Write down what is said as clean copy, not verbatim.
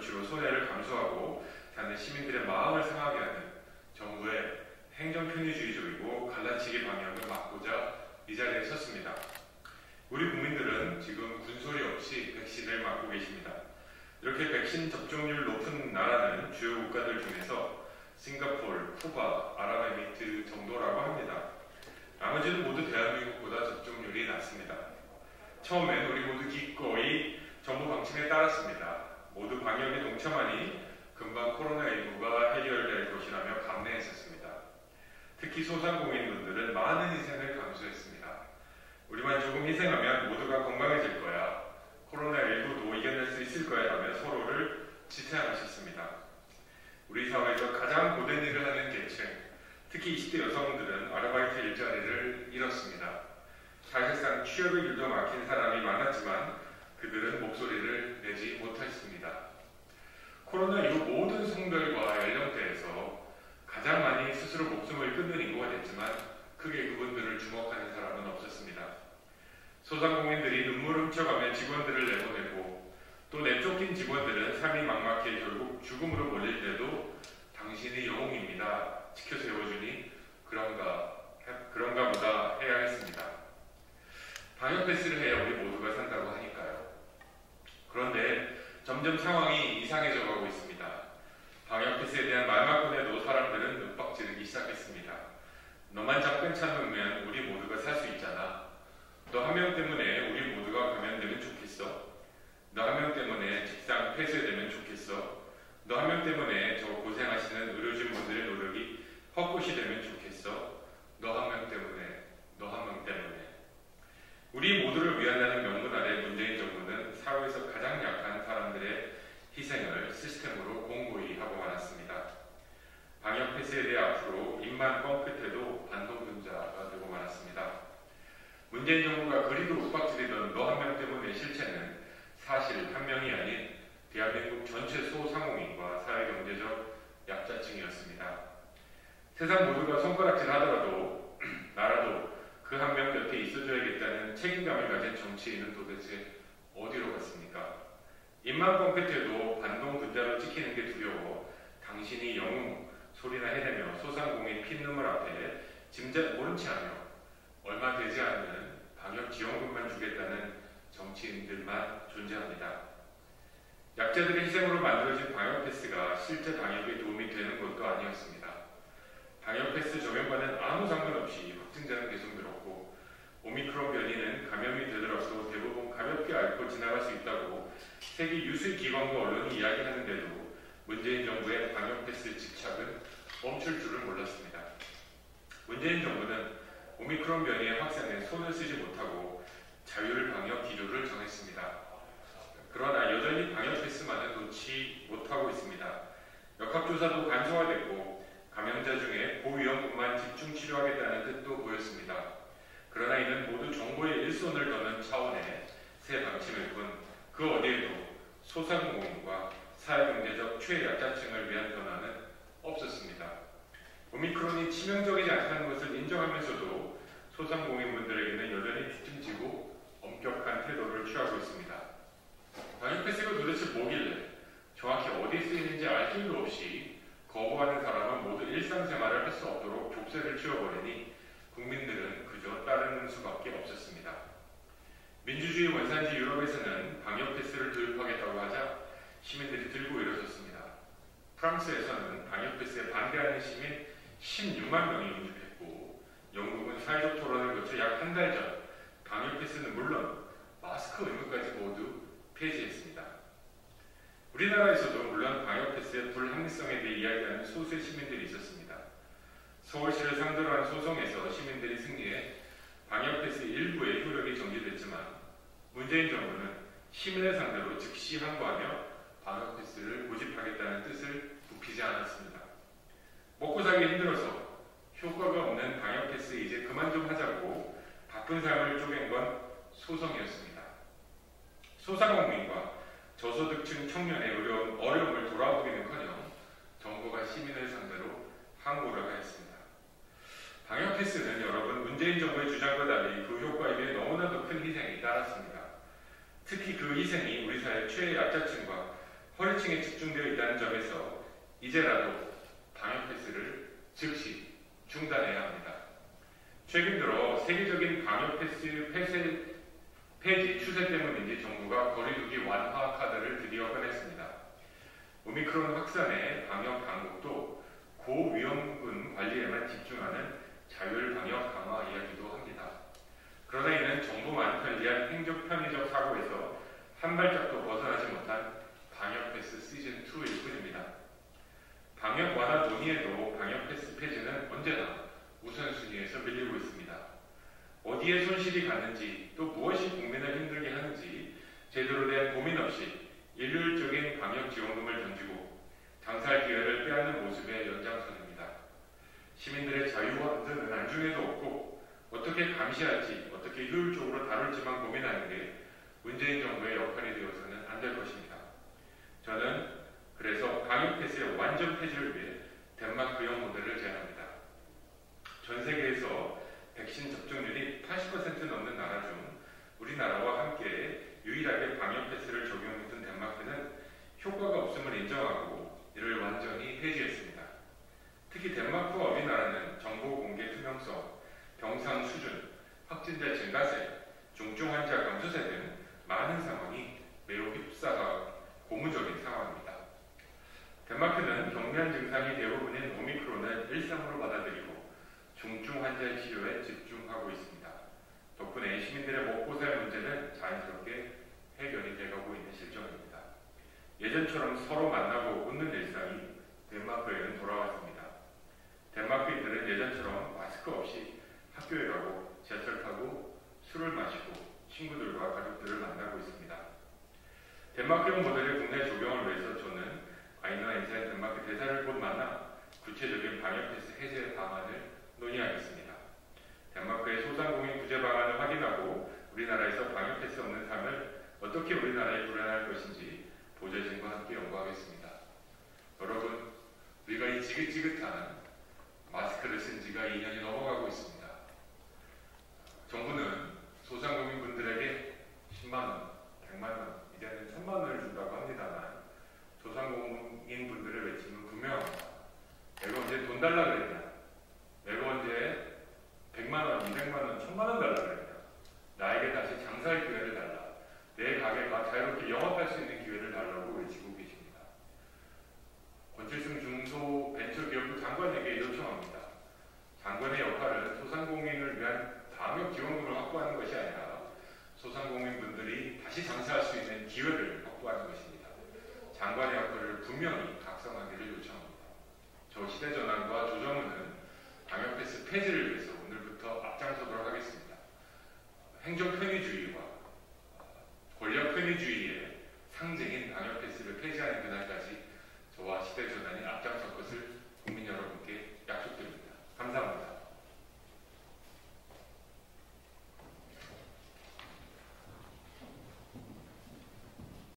조치로 손해를 감수하고 다른 시민들의 마음을 상하게 하는 정부의 행정 편의주의적이고 갈라치기 방향을 막고자 이 자리에 섰습니다. 우리 국민들은 지금 군소리 없이 백신을 맞고 계십니다. 이렇게 백신 접종률 높은 나라는 주요 국가들 중에서 싱가포르, 쿠바, 아랍에미리트 정도라고 합니다. 나머지는 모두 대한민국보다 접종률이 낮습니다. 처음엔 우리 모두 기꺼이 정부 방침에 따랐습니다. 모두 방역에 동참하니 금방 코로나19가 해결될 것이라며 감내했었습니다. 특히 소상공인분들은 많은 희생을 감수했습니다. 우리만 조금 희생하면 모두가 건강해질 거야. 코로나19도 이겨낼 수 있을 거야 라며 서로를 지탱하셨습니다. 우리 사회에서 가장 고된 일을 하는 계층, 특히 20대 여성들은 아르바이트 일자리를 잃었습니다. 사실상 취업의 길도 막힌 사람이 많았지만 그들은 목소리를 내지 못했습니다. 코로나19 모든 성별과 연령대에서 가장 많이 스스로 목숨을 끊는 인구가 됐지만 크게 그분들을 주목하는 사람은 없었습니다. 소상공인들이 눈물을 훔쳐가며 직원들을 내보내고 또 내쫓긴 직원들은 삶이 막막해 결국 죽음으로 몰릴 때도 당신이 영웅입니다. 지켜 세워주니 그런가 보다 해야 했습니다. 방역 패스를 해야 우리 모두가 산다고 하니까요. 그런데 점점 상황이 이상해져 가고 있습니다. 방역 패스에 대한 말만 꺼내도 사람들은 윽박지르기 시작했습니다. 너만 잠깐 참으면 우리 모두가 살 수 있잖아. 너 한 명 때문에 우리 모두가 감염되면 좋겠어. 너 한 명 때문에 직장 폐쇄되면 좋겠어. 너 한 명 때문에 저 고생하시는 의료진분들의 노력이 헛것이 되면 좋겠어. 너 한 명 때문에, 너 한 명 때문에. 우리 모두를 위한다는 명분 아래 문재인 정부는 사회에서 가장 약한 사람들의 희생을 시스템으로 공고히 하고 말았습니다. 방역 폐쇄에 대해 앞으로 입만 뻥끗해도 반동분자가 되고 말았습니다. 문재인 정부가 그리도 윽박지르던 너 한 명 때문에 실체는 사실 한 명이 아닌 대한민국 전체 소상공인과 사회경제적 약자층이었습니다. 세상 모두가 손가락질 하더라도 나라도 그 한 명 곁에 있어줘야겠다는 책임감을 가진 정치인은 도대체 어디로 갔습니까? 입만 뻥끗해도 반동분자로 찍히는 게 두려워 당신이 영웅 소리나 해대며 소상공인 핏눈물 앞에 짐작 모른 채 하며 얼마 되지 않는 방역 지원금만 주겠다는 정치인들만 존재합니다. 약자들의 희생으로 만들어진 방역 패스가 실제 방역에 도움이 되는 것도 아니었습니다. 방역 패스 적용과는 아무 상관없이 확진자는 계속 늘었고 오미크론 변이는 감염이 되더라도 대부분 가볍게 앓고 지나갈 수 있다고 세계 유수의 기관과 언론이 이야기하는데도 문재인 정부의 방역 패스 집착은 멈출 줄을 몰랐습니다. 문재인 정부는 오미크론 변이의 확산에 손을 쓰지 못하고 자율 방역 기조를 정했습니다. 그러나 여전히 방역 패스만은 놓지 못하고 있습니다. 역학조사도 간소화됐고 감염자 중에 고위험군만 집중 치료하겠다는 뜻도 보였습니다. 그러나 이는 모두 정부의 일손을 더는 차원의 새 방침일 뿐 그 어디에도 소상공인과 사회경제적 최약자층을 위한 변화는 없었습니다. 오미크론이 치명적이지 않다는 것을 인정하면서도 소상공인분들에게는 여전히 뒷짐지고 엄격한 태도를 취하고 있습니다. 방역 패스가 도대체 뭐길래 정확히 어디 쓰이는지 알 길도 없이 거부하는 사람은 모두 일상생활을 할 수 없도록 족쇄를 치워버리니 국민들은 그저 따르는 수밖에 없었습니다. 민주주의 원산지 유럽에서는 방역 패스를 도입하겠다고 하자 시민들이 들고 일어섰습니다. 프랑스에서는 방역 패스에 반대하는 시민 16만 명이 응집했고 영국은 사회적 토론을 거쳐 약 한 달 전 방역 패스는 물론 마스크 의무까지 모두 폐지했습니다. 우리나라에서도 물론 방역 패스의 불합리성에 대해 이야기하는 소수의 시민들이 있었습니다. 서울시를 상대로 한 소송에서 시민들이 승리해 방역 패스 일부의 효력이 정지됐지만 문재인 정부는 시민을 상대로 즉시 항고하며 방역 패스를 고집하겠다는 뜻을 굽히지 않았습니다. 먹고 살기 힘들어서 효과가 없는 방역 패스 이제 그만 좀 하자고 바쁜 삶을 쪼갠 건 소송이었습니다. 소상공인과 저소득층 청년의 어려움을 돌아보기는커녕 정부가 시민을 상대로 항고를 하였습니다. 방역 패스는 여러분 문재인 정부의 주장과 달리 그 효과에 비해 너무나도 큰 희생이 따랐습니다. 특히 그 희생이 우리 사회 최약자층과 허리층에 집중되어 있다는 점에서 이제라도 방역 패스를 즉시 중단해야 합니다. 최근 들어 세계적인 방역 패스 폐지 추세 때문인지 정부가 거리두기 완화 카드를 드디어 꺼냈습니다. 오미크론 확산에 방역 당국도 고위험군 관리에만 집중하는 자율 방역 강화 이야기도 합니다. 그러나 이는 정부만 편리한 행정 편의적 사고에서 한 발짝도 벗어나지 못한 방역 패스 시즌 2일 뿐입니다. 방역 완화 논의에도 방역 패스 폐지는 언제나 우선순위에서 밀리고 있습니다. 어디에 손실이 갔는지 또 무엇이 국민을 힘들게 하는지 제대로 된 고민 없이 일률적인 방역 지원금을 던지고 장사할 기회를 빼앗는 모습의 연장선입니다. 시민들의 자유와 안전은 안중에도 없고 어떻게 감시할지 어떻게 효율적으로 다룰지만 고민하는 게 문재인 정부의 역할이 되어서는 안 될 것입니다. 저는 그래서 방역 패스의 완전 폐지를 위해 덴마크형 모델을 제안합니다. 전 세계에서 백신 접종률이 80% 넘는 나라 중 우리나라와 함께 유일하게 방역 패스를 적용했던 덴마크는 효과가 없음을 인정하고 이를 완전히 폐지했습니다. 특히 덴마크와 우리나라는 정보 공개 투명성, 병상 수준, 확진자 증가세, 중증 환자 감소세 등 많은 상황이 매우 휩싸가 고무적인 상황입니다. 덴마크는 경미한 증상이 대부분인 오미크론을 일상으로 받아들이고 중증 환자의 치료에 집중하고 있습니다. 덕분에 시민들의 먹고 살 문제는 자연스럽게 해결이 돼가고 있는 실정입니다. 예전처럼 서로 만나고 웃는 일상이 덴마크에는 돌아왔습니다. 덴마크인들은 예전처럼 마스크 없이 학교에 가고 지하철 타고 술을 마시고 친구들과 가족들을 만나고 있습니다. 덴마크형 모델의 국내 적용을 위해서 저는 아이나 인사의 덴마크 대사를 곧 만나 구체적인 방역 패스 해제 방안을 논의하겠습니다. 덴마크의 소상공인 구제 방안을 확인하고 우리나라에서 방역 패스 없는 삶을 어떻게 우리나라에 구현할 것인지 보좌진과 함께 연구하겠습니다. 여러분, 우리가 이 지긋지긋한 마스크를 쓴 지가 2년이 넘어가고 있습니다. 정부는 소상공인분들에게 10만원, 100만원, 이제는 1000만원을 준다고 합니다만 소상공인분들의 외침은 분명합니다. 내가 언제 돈 달라 그랬냐? 내가 언제 100만원, 200만원, 1000만원 달라 그랬냐? 나에게 다시 장사할 기회를 달라. 내 가게가 자유롭게 영업할 수 있는 기회를 달라고 외치고 계십니다. 권칠승 중소벤처기업부 장관에게 요청합니다. 장관의 역할은 소상공인을 위한 방역 지원금을 확보하는 것이 아니라 소상공인분들이 다시 장사할 수 있는 기회를 확보하는 것입니다. 장관의 역할을 분명히 각성하기를 요청합니다. 저 시대전환과 조정훈은 방역 패스 폐지를 위해서 오늘부터 앞장서도록 하겠습니다. 행정 편의주의와 권력 편의주의에